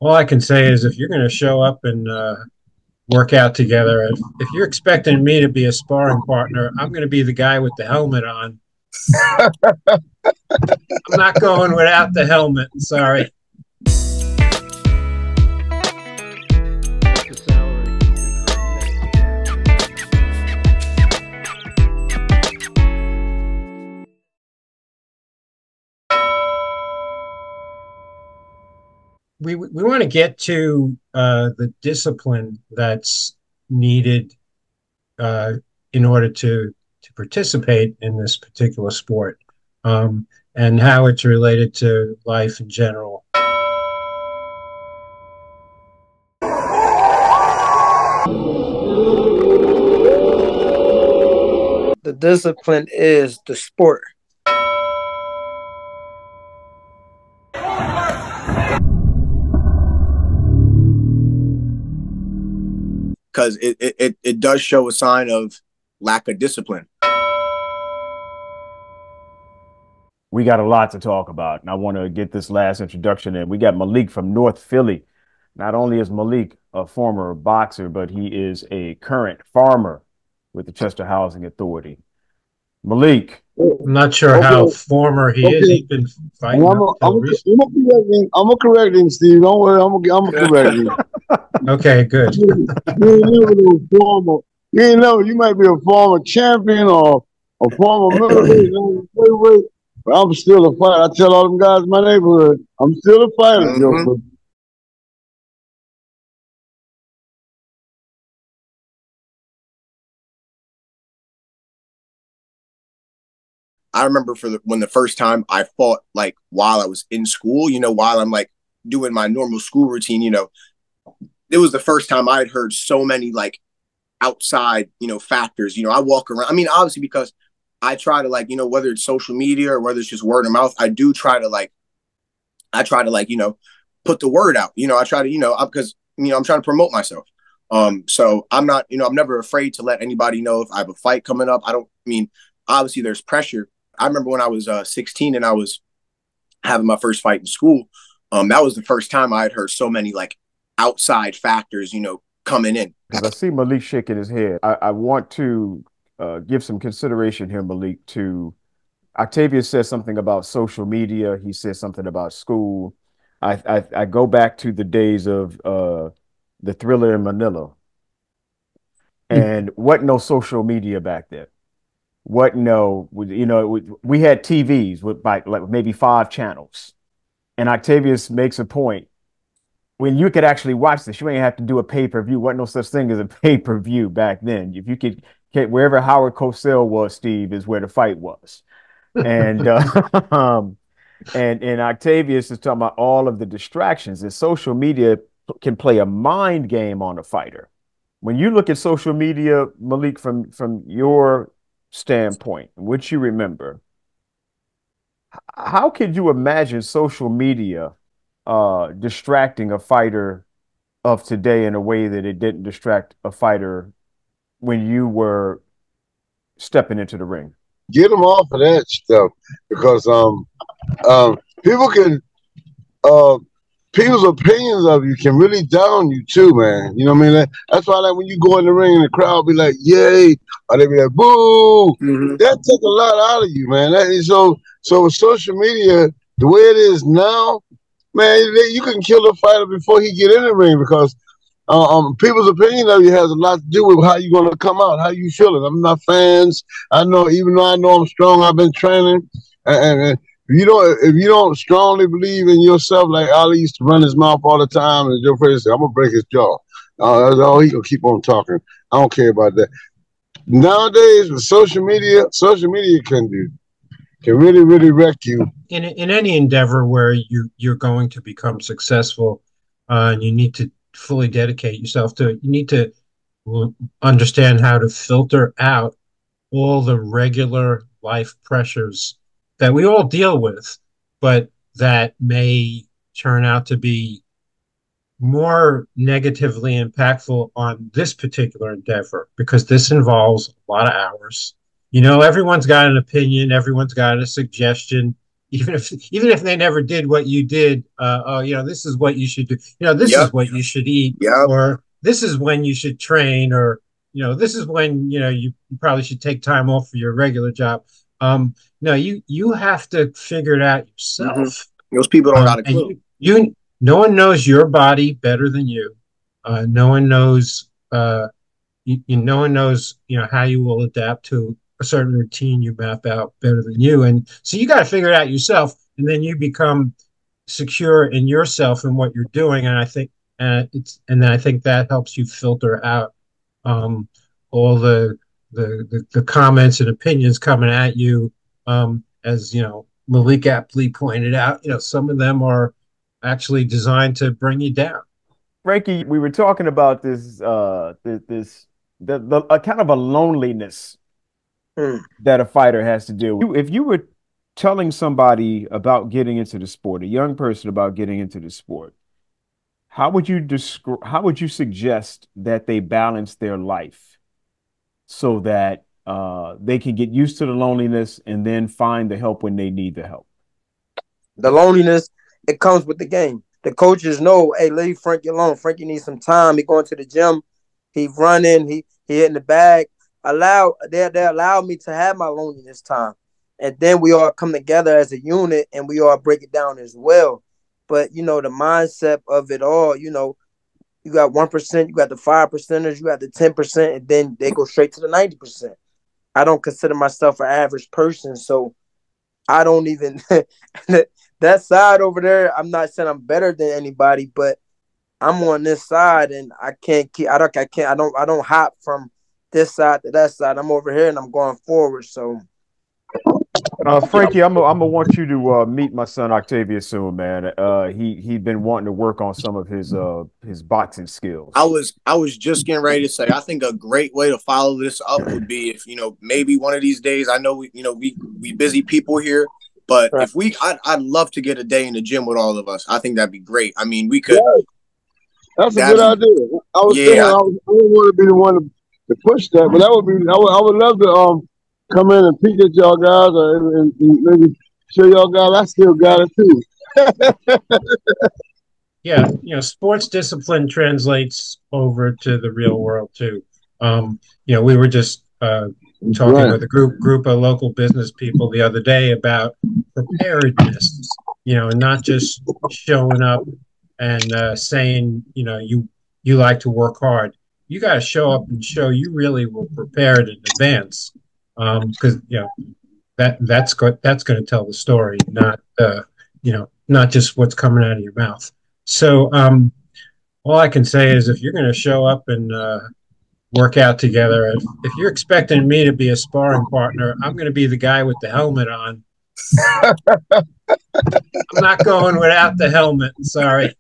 All I can say is if you're going to show up and work out together, if you're expecting me to be a sparring partner, I'm going to be the guy with the helmet on. I'm not going without the helmet. Sorry. We want to get to the discipline that's needed uh, in order to participate in this particular sport, and how it's related to life in general. The discipline is the sport. Because it does show a sign of lack of discipline. We got a lot to talk about, and I want to get this last introduction in. We got Malik from North Philly. Not only is Malik a former boxer, but he is a current farmer with the Chester Housing Authority. Malik. I'm not sure how former he is. He's been fighting I'm gonna correct him, Steve. Don't worry, I'm gonna correct him. Okay, good. You ain't never, you might be a former champion or a former military, but I'm still a fighter. I tell all them guys in my neighborhood, I'm still a fighter. Mm-hmm. I remember when the first time I fought, like while I was in school, while I'm like doing my normal school routine, it was the first time I had heard so many like outside, factors. I walk around. I mean, obviously because I try to like, whether it's social media or whether it's just word of mouth, I try to put the word out. I try to, because I'm trying to promote myself. So I'm not, I'm never afraid to let anybody know if I have a fight coming up. Obviously there's pressure. I remember when I was 16 and I was having my first fight in school. That was the first time I had heard so many like outside factors, coming in. Because I see Malik shaking his head. I want to give some consideration here, Malik, to Octavius said something about social media. He said something about school. I go back to the days of the Thriller in Manila. And what no social media back then. We had TVs with like maybe 5 channels. And Octavius makes a point. When you could actually watch this, you ain't have to do a pay-per-view. Wasn't no such thing as a pay-per-view back then. If you could wherever Howard Cosell was, Steve, is where the fight was. And and Octavius is talking about all of the distractions, and social media can play a mind game on a fighter. When you look at social media, Malik, from your standpoint, what you remember, how could you imagine social media distracting a fighter of today in a way that it didn't distract a fighter when you were stepping into the ring? Get them off of that stuff, because people can people's opinions of you can really down you too, man. You know what I mean? That's why, like, when you go in the ring and the crowd be like, "Yay," or they be like, "Boo," that takes a lot out of you, man. That is so with social media, the way it is now, man, you can kill a fighter before he get in the ring, because people's opinion of you has a lot to do with how you're gonna come out, how you feeling. I'm not fans. I know, even though I know I'm strong, I've been training, and if you don't strongly believe in yourself, like Ali used to run his mouth all the time, and Joe Frazier said, "I'm gonna break his jaw." That's all he gonna keep on talking. I don't care about that. Nowadays with social media can really wreck you. In any endeavor where you're going to become successful, and you need to fully dedicate yourself to it, you need to understand how to filter out all the regular life pressures that we all deal with, but that may turn out to be more negatively impactful on this particular endeavor, because this involves a lot of hours. Everyone's got an opinion, everyone's got a suggestion. even if they never did what you did, oh, this is what you should do. This Yep. is what you should eat, Yep. or this is when you should train, or this is when you probably should take time off for your regular job. No, you have to figure it out yourself. Mm-hmm. Those people don't got a clue. And no one knows your body better than you. No one knows. No one knows how you will adapt to a certain routine you map out better than you, and so you got to figure it out yourself, and then you become secure in yourself and what you're doing. And I think then I think that helps you filter out all the comments and opinions coming at you. As Malik aptly pointed out, some of them are actually designed to bring you down. Frankie, we were talking about this the kind of a loneliness that a fighter has to deal with. If you were telling somebody about getting into the sport, a young person about getting into the sport, how would you suggest that they balance their life so that they can get used to the loneliness and then find the help when they need the help? The loneliness, it comes with the game. The coaches know, hey, leave Frankie alone. Frankie needs some time. He going to the gym. He running. He hitting the bag. They allow me to have my loneliness time. And then we all come together as a unit and we all break it down as well. But, the mindset of it all, you got 1%, you got the 5%ers, you got the 10%, and then they go straight to the 90%. I don't consider myself an average person, so I don't even that side over there. I'm not saying I'm better than anybody, but I'm on this side, and I don't hop from this side to that side. I'm over here, and I'm going forward. So, Frankie, I'm gonna want you to meet my son Octavius soon, man. He'd been wanting to work on some of his boxing skills. I was just getting ready to say, I think a great way to follow this up would be if maybe one of these days. I know we busy people here, but right. if I'd love to get a day in the gym with all of us. I think that'd be great. I mean, we could. Yeah. That's a good idea. I was thinking I wouldn't want to be the one to push that, but that would be. I would love to come in and peek at y'all guys and maybe show y'all guys I still got it too. Yeah, sports discipline translates over to the real world too. We were just talking with a group of local business people the other day about preparedness, and not just showing up and saying, you like to work hard. You got to show up and show you really were prepared in advance, because that's going to tell the story, not not just what's coming out of your mouth. So all I can say is if you're going to show up and work out together, if you're expecting me to be a sparring partner, I'm going to be the guy with the helmet on. I'm not going without the helmet. Sorry.